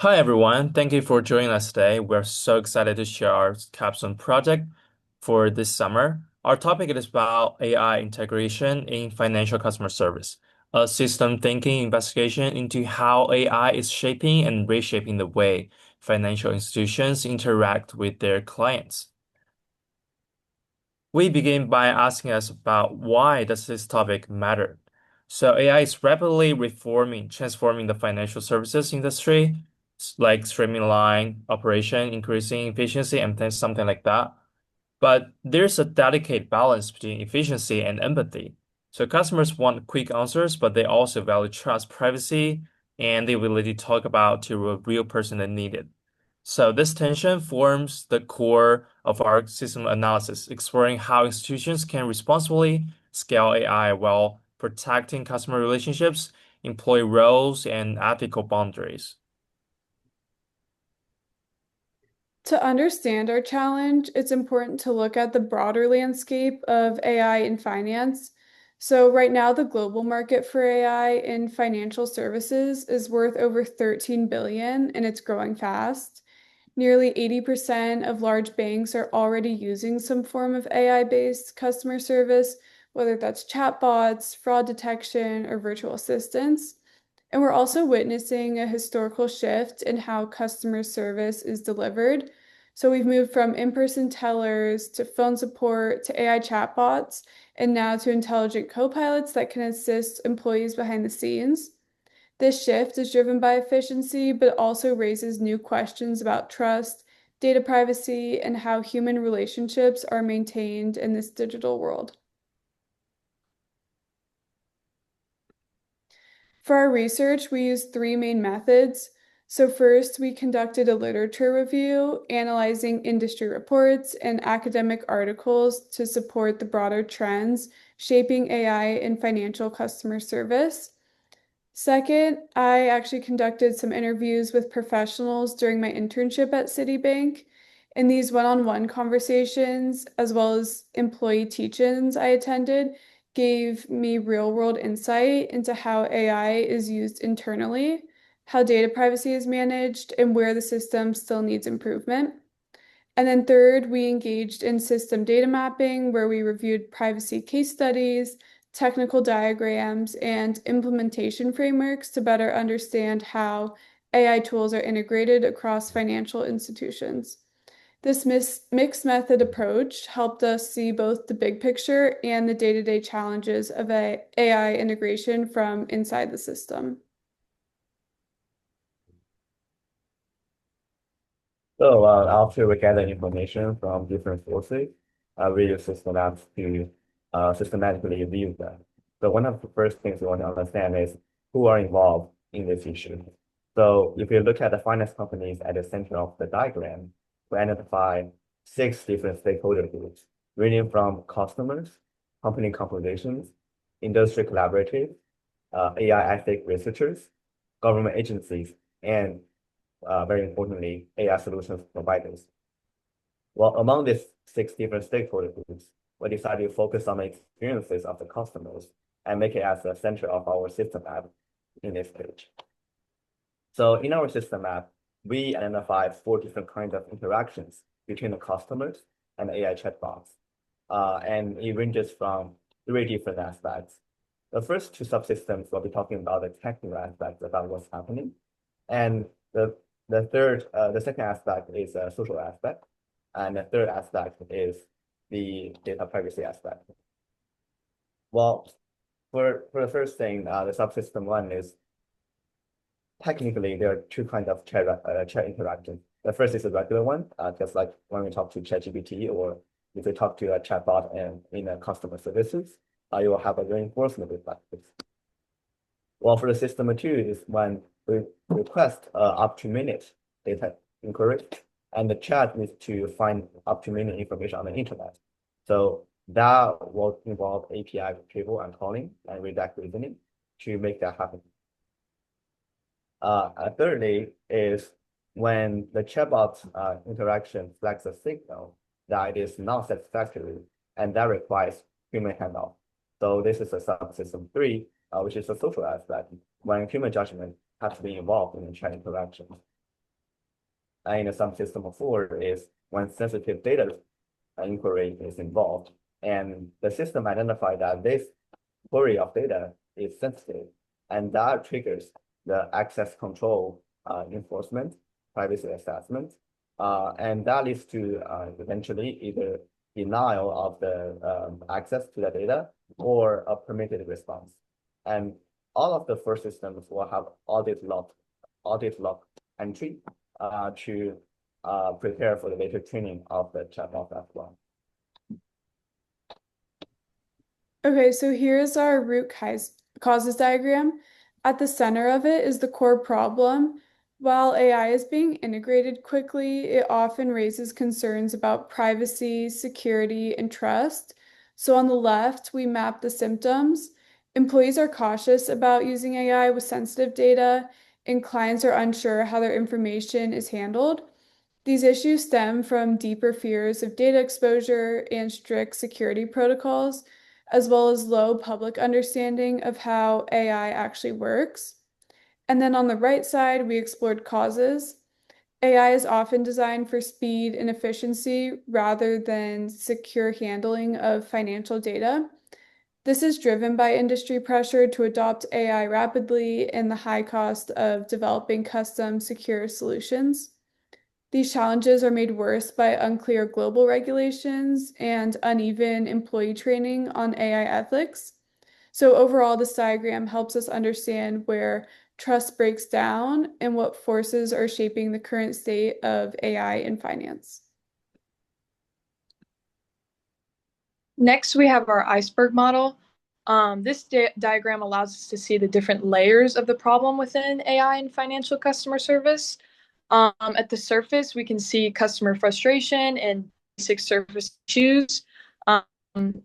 Hi everyone, thank you for joining us today. We're so excited to share our capstone project for this summer. Our topic is about AI integration in financial customer service, a system thinking investigation into how AI is shaping and reshaping the way financial institutions interact with their clients. We begin by asking us about why does this topic matter? So AI is rapidly transforming the financial services industry, like streamlining operation, increasing efficiency, and then something like that. But there's a delicate balance between efficiency and empathy. So customers want quick answers, but they also value trust, privacy, and the ability to talk about to a real person that need it. So this tension forms the core of our system analysis, exploring how institutions can responsibly scale AI while protecting customer relationships, employee roles, and ethical boundaries. To understand our challenge, it's important to look at the broader landscape of AI in finance. So, right now, the global market for AI in financial services is worth over 13 billion and it's growing fast. Nearly 80% of large banks are already using some form of AI-based customer service, whether that's chatbots, fraud detection, or virtual assistants. And we're also witnessing a historical shift in how customer service is delivered. So we've moved from in-person tellers to phone support to AI chatbots, and now to intelligent co-pilots that can assist employees behind the scenes. This shift is driven by efficiency, but also raises new questions about trust, data privacy, and how human relationships are maintained in this digital world. For our research, we used three main methods. So, first, we conducted a literature review, analyzing industry reports and academic articles to support the broader trends shaping AI in financial customer service. Second, I actually conducted some interviews with professionals during my internship at Citibank. In these one-on-one conversations, as well as employee teach-ins I attended, gave me real-world insight into how AI is used internally, how data privacy is managed, and where the system still needs improvement. And then third, we engaged in system data mapping, where we reviewed privacy case studies, technical diagrams, and implementation frameworks to better understand how AI tools are integrated across financial institutions. This mixed method approach helped us see both the big picture and the day-to-day challenges of AI integration from inside the system. So after we gather information from different sources, we use system apps to systematically review them. So one of the first things we want to understand is who are involved in this issue. So if you look at the finance companies at the center of the diagram, we identify six different stakeholder groups, ranging from customers, company compositions, industry collaborators, AI ethic researchers, government agencies, and very importantly, AI solutions providers. Well, among these six different stakeholder groups, we decided to focus on the experiences of the customers and make it as the center of our system app in this page. So in our system app, we identified four different kinds of interactions between the customers and the AI chatbots. And it ranges from three different aspects. The first two subsystems will be talking about the technical aspects about what's happening. And the second aspect is a social aspect, and the third aspect is the data privacy aspect. Well, for the first thing, the subsystem one is technically there are two kinds of chat interaction. The first is a regular one, just like when we talk to ChatGPT or if we talk to a chatbot and in a customer services, you will have a reinforcement effect. Well, for the system two is when we request up to minute data inquiry, and the chat needs to find up to minute information on the internet. So that will involve API retrieval and calling and redact reasoning to make that happen. Thirdly is when the chatbot interaction flags a signal that it is not satisfactory, and that requires human handoff. So this is a subsystem three, which is a social aspect when human judgment has to be involved in the chat interaction. in some system of four is when sensitive data inquiry is involved, and the system identified that this query of data is sensitive, and that triggers the access control enforcement, privacy assessment, and that leads to eventually either denial of the access to the data or a permitted response. And all of the first systems will have audit log entry to prepare for the later training of the chatbot as well. Okay, so here's our causes diagram. At the center of it is the core problem. While AI is being integrated quickly, it often raises concerns about privacy, security, and trust. So on the left, we map the symptoms. Employees are cautious about using AI with sensitive data, and clients are unsure how their information is handled. These issues stem from deeper fears of data exposure and strict security protocols, as well as low public understanding of how AI actually works. And then on the right side, we explored causes. AI is often designed for speed and efficiency rather than secure handling of financial data. This is driven by industry pressure to adopt AI rapidly and the high cost of developing custom secure solutions. These challenges are made worse by unclear global regulations and uneven employee training on AI ethics. So, overall, this diagram helps us understand where trust breaks down and what forces are shaping the current state of AI in finance. Next, we have our iceberg model. This diagram allows us to see the different layers of the problem within AI and financial customer service. At the surface, we can see customer frustration and basic service issues.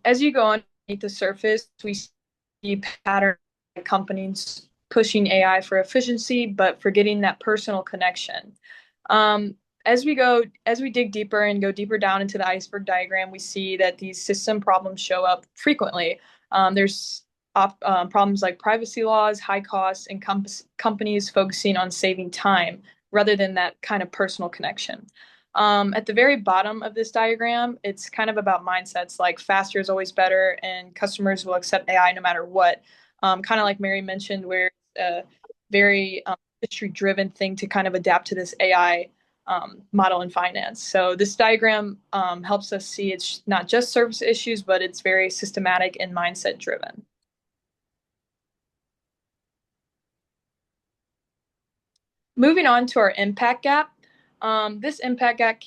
As you go underneath the surface, we see patterns like companies pushing AI for efficiency, but forgetting that personal connection. Um, as we dig deeper and go deeper down into the iceberg diagram, we see that these system problems show up frequently. There's problems like privacy laws, high costs, and companies focusing on saving time rather than that kind of personal connection. At the very bottom of this diagram, it's kind of about mindsets like faster is always better and customers will accept AI no matter what. Kind of like Mary mentioned, where it's a very industry driven thing to kind of adapt to this AI model in finance. So this diagram helps us see it's not just service issues, but it's very systematic and mindset driven. Moving on to our impact gap. This impact gap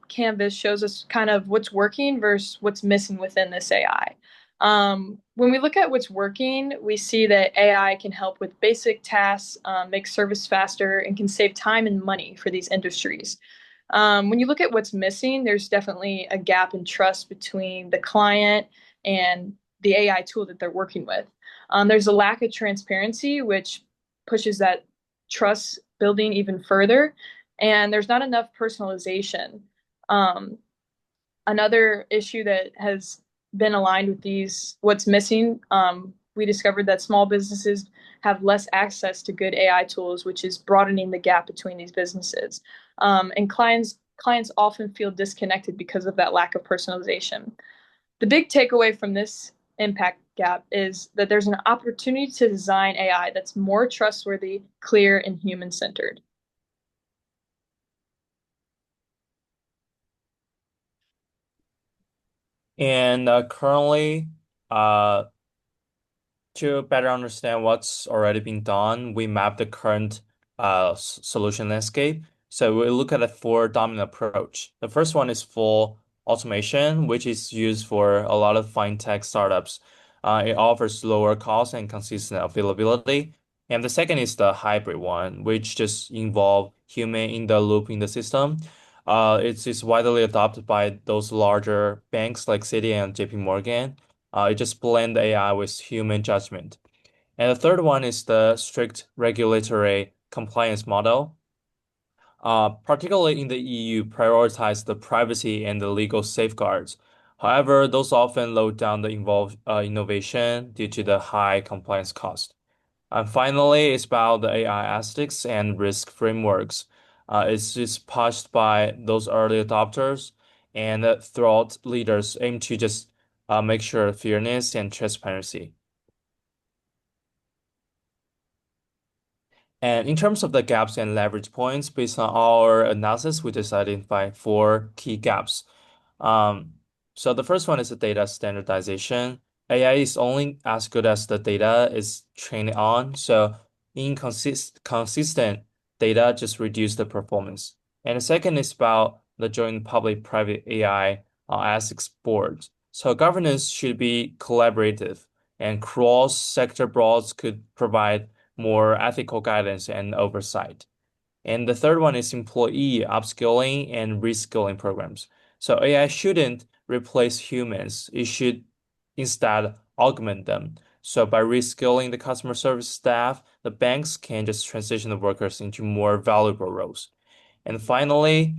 canvas shows us kind of what's working versus what's missing within this AI. When we look at what's working, we see that AI can help with basic tasks, make service faster, and can save time and money for these industries. When you look at what's missing, there's definitely a gap in trust between the client and the AI tool that they're working with. There's a lack of transparency, which pushes that trust building even further, and there's not enough personalization. Um, Another issue that has been aligned with these, what's missing, we discovered that small businesses have less access to good AI tools, which is broadening the gap between these businesses. And clients often feel disconnected because of that lack of personalization. The big takeaway from this impact gap is that there's an opportunity to design AI that's more trustworthy, clear, and human centered. And currently, uh, to better understand what's already been done, we map the current solution landscape. So we look at a four dominant approach. The first one is full automation, which is used for a lot of fintech startups. It offers lower cost and consistent availability. And the second is the hybrid one, which just involve human in the loop in the system. It's widely adopted by those larger banks like Citi and JP Morgan. It just blend AI with human judgment. And the third one is the strict regulatory compliance model. Particularly in the EU, prioritize the privacy and the legal safeguards. However, those often load down the involved innovation due to the high compliance cost. And finally, it's about the AI ethics and risk frameworks. It's just pushed by those early adopters, and throughout leaders aim to just make sure fairness and transparency. And in terms of the gaps and leverage points, based on our analysis, we just identified four key gaps. Um, so the first one is the data standardization. AI is only as good as the data is trained on. So consistent data just reduce the performance. And the second is about the joint public-private AI as export. So governance should be collaborative, and cross-sector boards could provide more ethical guidance and oversight. And the third one is employee upskilling and reskilling programs. So AI shouldn't replace humans. It should instead augment them. So by reskilling the customer service staff, the banks can just transition the workers into more valuable roles. And finally,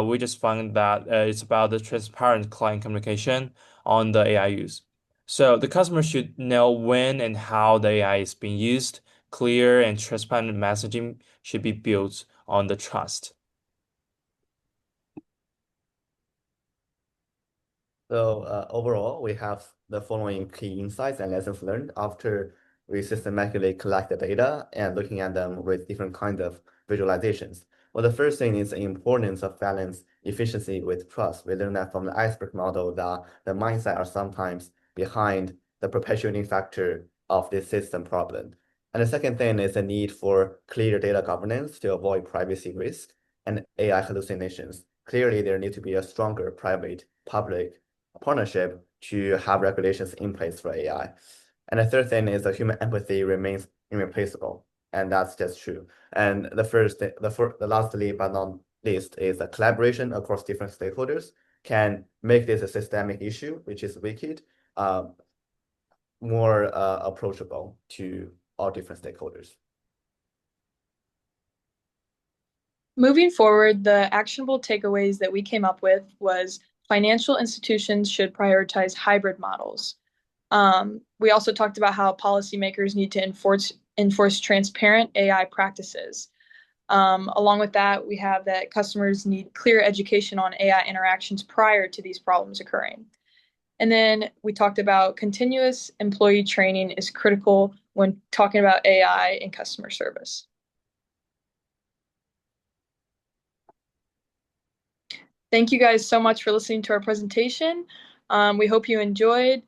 we just found that it's about the transparent client communication on the AI use. So the customer should know when and how the AI is being used. Clear and transparent messaging should be built on the trust. So overall, we have the following key insights and lessons learned after we systematically collect the data and looking at them with different kinds of visualizations. Well, the first thing is the importance of balance efficiency with trust. We learned that from the iceberg model that the mindset are sometimes behind the perpetuating factor of this system problem. And the second thing is the need for clear data governance to avoid privacy risk and AI hallucinations. Clearly, there needs to be a stronger private public partnership to have regulations in place for AI. And the third thing is that human empathy remains irreplaceable, and that's just true. And the lastly but not least is the collaboration across different stakeholders can make this a systemic issue, which is wicked, more approachable to all different stakeholders. Moving forward, the actionable takeaways that we came up with was financial institutions should prioritize hybrid models. We also talked about how policymakers need to enforce transparent AI practices. Along with that, we have that customers need clear education on AI interactions prior to these problems occurring. And then we talked about continuous employee training is critical when talking about AI in customer service. Thank you guys so much for listening to our presentation. We hope you enjoyed.